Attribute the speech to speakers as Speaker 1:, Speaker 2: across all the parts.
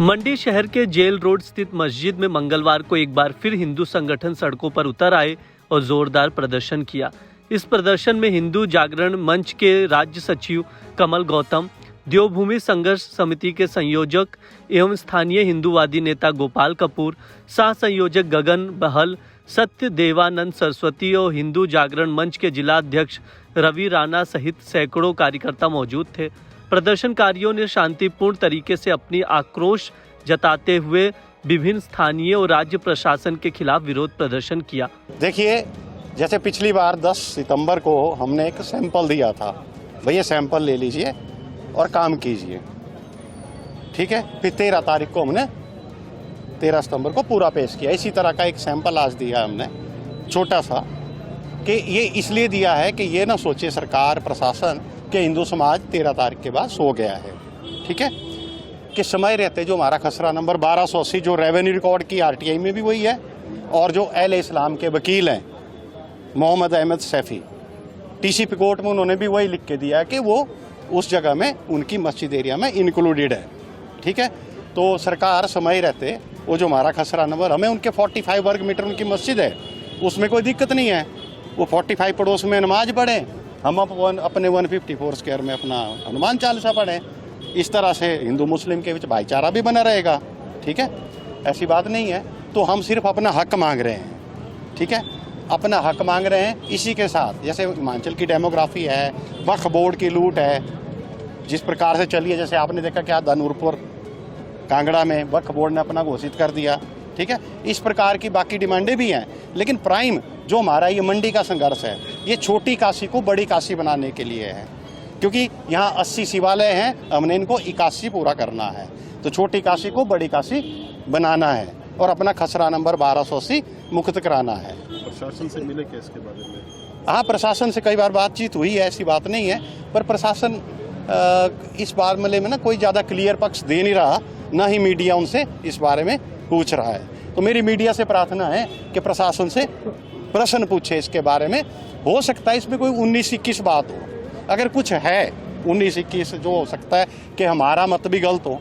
Speaker 1: मंडी शहर के jail road स्थित मस्जिद में मंगलवार को एक बार फिर हिंदू संगठन सड़कों पर उतर आए और जोरदार प्रदर्शन किया। इस प्रदर्शन में हिंदू जागरण मंच के राज्य सचिव कमल गौतम, देवभूमि संघर्ष समिति के संयोजक एवं स्थानीय हिंदूवादी नेता गोपाल कपूर, सह संयोजक गगन बहल, सत्य देवानंद सरस्वती और हिंदू जागरण मंच के जिला अध्यक्ष रवि राणा सहित सैकड़ों कार्यकर्ता मौजूद थे। प्रदर्शनकारियों ने शांतिपूर्ण तरीके से अपनी आक्रोश जताते हुए विभिन्न स्थानीय और राज्य प्रशासन के खिलाफ विरोध प्रदर्शन किया।
Speaker 2: देखिए, जैसे पिछली बार 10 सितंबर को हमने एक सैंपल दिया था, भैया सैंपल ले लीजिए और काम कीजिए, ठीक है। फिर 13 तारीख को हमने 13 सितंबर को पूरा पेश किया। इसी तरह का एक सैंपल आज दिया हमने, छोटा सा, कि ये इसलिए दिया है कि ये ना सोचे सरकार प्रशासन कि हिंदू समाज 13 तारीख के बाद सो गया है, ठीक है। कि समय रहते जो हमारा खसरा नंबर 1280 जो रेवेन्यू रिकॉर्ड की आरटीआई में भी वही है, और जो अहले इस्लाम के वकील हैं मोहम्मद अहमद सैफी, टीसीपी कोर्ट में उन्होंने भी वही लिख के दिया है कि वो उस जगह में उनकी मस्जिद एरिया में इंक्लूडेड है, ठीक है। तो सरकार समय रहते वो जो हमारा खसरा नंबर, हमें उनके 45 वर्ग मीटर उनकी मस्जिद है, उसमें कोई दिक्कत नहीं है। वो 45 पड़ोस में नमाज पढ़ें, हम अपने 154 स्क्वायर में अपना हनुमान चालीसा पढ़ें। इस तरह से हिंदू मुस्लिम के बीच भाईचारा भी बना रहेगा, ठीक है। ऐसी बात नहीं है। तो हम सिर्फ अपना हक मांग रहे हैं, ठीक है, अपना हक मांग रहे हैं। इसी के साथ जैसे हिमाचल की डेमोग्राफी है, वक्फ बोर्ड की लूट है जिस प्रकार से चली है, जैसे आपने देखा क्या धनूरपुर कांगड़ा में वक्फ बोर्ड ने अपना घोषित कर दिया, ठीक है। इस प्रकार की बाकी डिमांडें भी हैं, लेकिन प्राइम जो हमारा ये मंडी का संघर्ष है, ये छोटी काशी को बड़ी काशी बनाने के लिए है, क्योंकि यहाँ 80 शिवालय हैं, हमने इनको 81 पूरा करना है। तो छोटी काशी को बड़ी काशी बनाना है और अपना खसरा नंबर 1280 मुक्त कराना है।
Speaker 3: प्रशासन से मिले क्या इसके बारे में?
Speaker 2: हाँ, प्रशासन से कई बार बातचीत हुई है, ऐसी बात नहीं है, पर प्रशासन इस मामले में ना कोई ज़्यादा क्लियर पक्ष दे नहीं रहा, ना ही मीडिया उनसे इस बारे में पूछ रहा है। तो मेरी मीडिया से प्रार्थना है कि प्रशासन से प्रश्न पूछे इसके बारे में। हो सकता है इसमें कोई 19-21 बात हो, अगर कुछ है 19-21 जो हो सकता है कि हमारा मत भी गलत हो,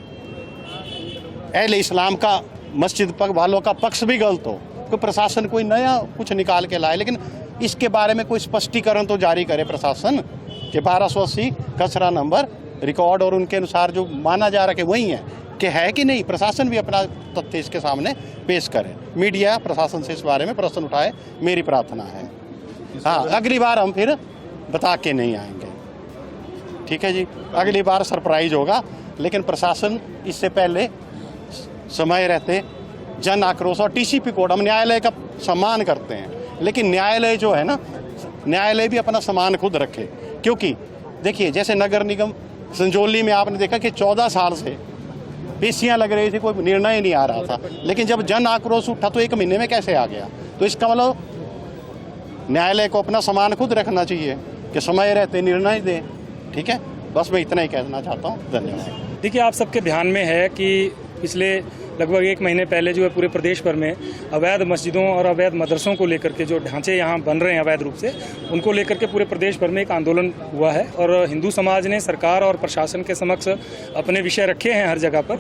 Speaker 2: अहले इस्लाम का मस्जिद वालों का पक्ष भी गलत हो, तो प्रशासन कोई नया कुछ निकाल के लाए, लेकिन इसके बारे में कोई स्पष्टीकरण तो जारी करे प्रशासन कि 1280 खसरा नंबर रिकॉर्ड और उनके अनुसार जो माना जा रहा है कि वही है कि नहीं। प्रशासन भी अपना तथ्य इसके सामने पेश करे, मीडिया प्रशासन से इस बारे में प्रश्न उठाए, मेरी प्रार्थना है। हाँ, अगली बार हम फिर बता के नहीं आएंगे, ठीक है जी। अगली बार सरप्राइज होगा, लेकिन प्रशासन इससे पहले समय रहते जन आक्रोश और टीसीपी कोर्ट, हम न्यायालय का सम्मान करते हैं, लेकिन न्यायालय जो है ना, न्यायालय भी अपना सम्मान खुद रखे। क्योंकि देखिए, जैसे नगर निगम संजौली में आपने देखा कि 14 साल से पेशियां लग रही थी, कोई निर्णय नहीं आ रहा था, लेकिन जब जन आक्रोश उठा तो 1 महीने में कैसे आ गया। तो इसका मतलब न्यायालय को अपना सम्मान खुद रखना चाहिए कि समय रहते निर्णय दें, ठीक है। बस मैं इतना ही कहना चाहता हूँ, धन्यवाद।
Speaker 4: देखिए, आप सबके ध्यान में है कि पिछले लगभग 1 महीने पहले जो है पूरे प्रदेश भर में अवैध मस्जिदों और अवैध मदरसों को लेकर के जो ढांचे यहाँ बन रहे हैं अवैध रूप से, उनको लेकर के पूरे प्रदेश भर में एक आंदोलन हुआ है। और हिंदू समाज ने सरकार और प्रशासन के समक्ष अपने विषय रखे हैं हर जगह पर।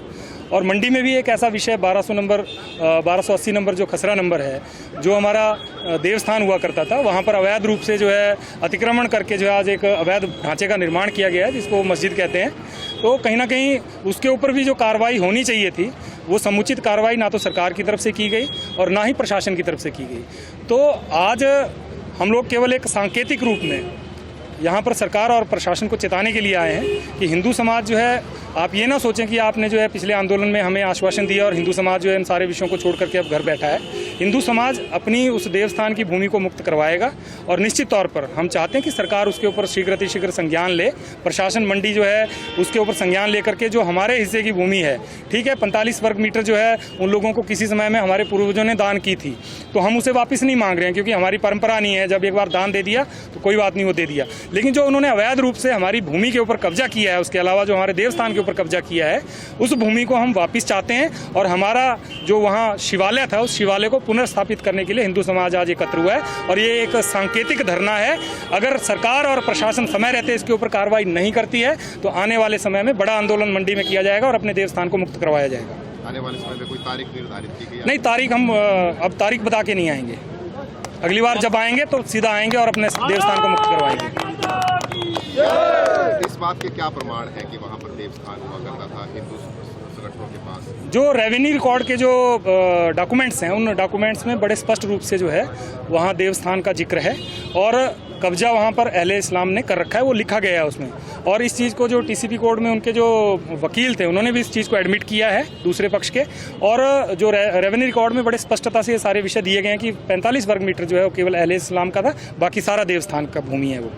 Speaker 4: और मंडी में भी एक ऐसा विषय 1280 नंबर जो खसरा नंबर है, जो हमारा देवस्थान हुआ करता था, वहाँ पर अवैध रूप से जो है अतिक्रमण करके जो है आज एक अवैध ढांचे का निर्माण किया गया है, जिसको मस्जिद कहते हैं। तो कहीं ना कहीं उसके ऊपर भी जो कार्रवाई होनी चाहिए थी, वो समुचित कार्रवाई ना तो सरकार की तरफ से की गई और ना ही प्रशासन की तरफ से की गई। तो आज हम लोग केवल एक सांकेतिक रूप में यहाँ पर सरकार और प्रशासन को चेताने के लिए आए हैं कि हिंदू समाज जो है, आप ये ना सोचें कि आपने जो है पिछले आंदोलन में हमें आश्वासन दिया और हिंदू समाज जो है इन सारे विषयों को छोड़ करके अब घर बैठा है। हिंदू समाज अपनी उस देवस्थान की भूमि को मुक्त करवाएगा और निश्चित तौर पर हम चाहते हैं कि सरकार उसके ऊपर शीघ्र संज्ञान ले, प्रशासन मंडी जो है उसके ऊपर संज्ञान लेकर के जो हमारे हिस्से की भूमि है, ठीक है, 45 वर्ग मीटर जो है उन लोगों को किसी समय में हमारे पूर्वजों ने दान की थी, तो हम उसे वापस नहीं मांग रहे हैं, क्योंकि हमारी परंपरा नहीं है, जब एक बार दान दे दिया तो कोई बात नहीं, वो दे दिया। लेकिन जो उन्होंने अवैध रूप से हमारी भूमि के ऊपर कब्जा किया है, उसके अलावा जो हमारे देवस्थान के ऊपर कब्जा किया है, उस भूमि को हम वापस चाहते हैं। और हमारा जो वहाँ शिवालय था, उस शिवालय को पुनर्स्थापित करने के लिए हिंदू समाज आज एकत्र हुआ है। और ये एक सांकेतिक धरना है। अगर सरकार और प्रशासन समय रहते इसके ऊपर कार्रवाई नहीं करती है, तो आने वाले समय में बड़ा आंदोलन मंडी में किया जाएगा और अपने देवस्थान को मुक्त करवाया जाएगा।
Speaker 5: आने वाले समय में कोई तारीख निर्धारित की गई?
Speaker 4: नहीं, तारीख हम अब तारीख बता के नहीं आएंगे। अगली बार जब आएंगे तो सीधा आएंगे और अपने देवस्थान को मुक्त करवाएंगे।
Speaker 5: इस बात के क्या प्रमाण है कि वहाँ पर देवस्थान हुआ करता था हिंदू संगठनों के पास?
Speaker 4: जो रेवेन्यू रिकॉर्ड के जो डॉक्यूमेंट्स हैं, उन डॉक्यूमेंट्स में बड़े स्पष्ट रूप से जो है वहाँ देवस्थान का जिक्र है और कब्जा वहाँ पर अहले इस्लाम ने कर रखा है, वो लिखा गया है उसमें। और इस चीज़ को जो टीसीपी कोर्ट में उनके जो वकील थे उन्होंने भी इस चीज़ को एडमिट किया है दूसरे पक्ष के। और जो रेवेन्यू रिकॉर्ड में बड़े स्पष्टता से ये सारे विषय दिए गए हैं कि 45 वर्ग मीटर जो है वो केवल अहले इस्लाम का था, बाकी सारा देवस्थान का भूमि है वो।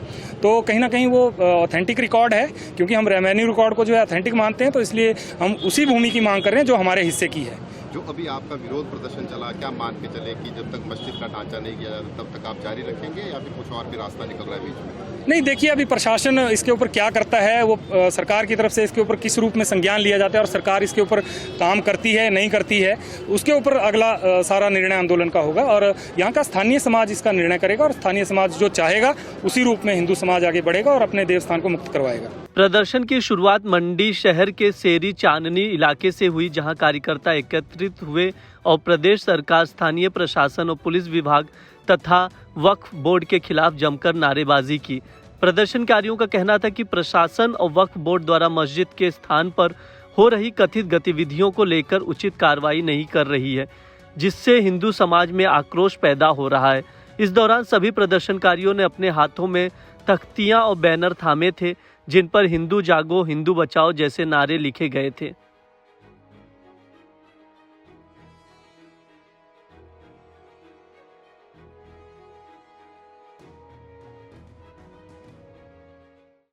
Speaker 4: तो कहीं ना कहीं वो ऑथेंटिक रिकॉर्ड है, क्योंकि हम रेवेन्यू रिकॉर्ड को जो है ऑथेंटिक मानते हैं, तो इसलिए हम उसी भूमि की मांग कर रहे हैं जो हमारे हिस्से की है।
Speaker 5: जो अभी आपका विरोध प्रदर्शन चला, क्या मान के चले कि जब तक मस्जिद का ढांचा नहीं किया जाता तब तक आप जारी रखेंगे या फिर कुछ और भी रास्ता निकल रहा है बीच में?
Speaker 4: नहीं, देखिए अभी प्रशासन इसके ऊपर क्या करता है, वो सरकार की तरफ से इसके ऊपर किस रूप में संज्ञान लिया जाता है और सरकार इसके ऊपर काम करती है नहीं करती है, उसके ऊपर अगला सारा निर्णय आंदोलन का होगा। और यहाँ का स्थानीय समाज इसका निर्णय करेगा और स्थानीय समाज जो चाहेगा उसी रूप में हिंदू समाज आगे बढ़ेगा और अपने देवस्थान को मुक्त करवाएगा।
Speaker 1: प्रदर्शन की शुरुआत मंडी शहर के सेरी चांदनी इलाके से हुई, जहां कार्यकर्ता एकत्रित हुए और प्रदेश सरकार, स्थानीय प्रशासन और पुलिस विभाग तथा वक्फ बोर्ड के खिलाफ जमकर नारेबाजी की। प्रदर्शनकारियों का कहना था कि प्रशासन और वक्फ बोर्ड द्वारा मस्जिद के स्थान पर हो रही कथित गतिविधियों को लेकर उचित कार्रवाई नहीं कर रही है, जिससे हिंदू समाज में आक्रोश पैदा हो रहा है। इस दौरान सभी प्रदर्शनकारियों ने अपने हाथों में तख्तियां और बैनर थामे थे, जिन पर हिंदू जागो, हिंदू बचाओ जैसे नारे लिखे गए थे।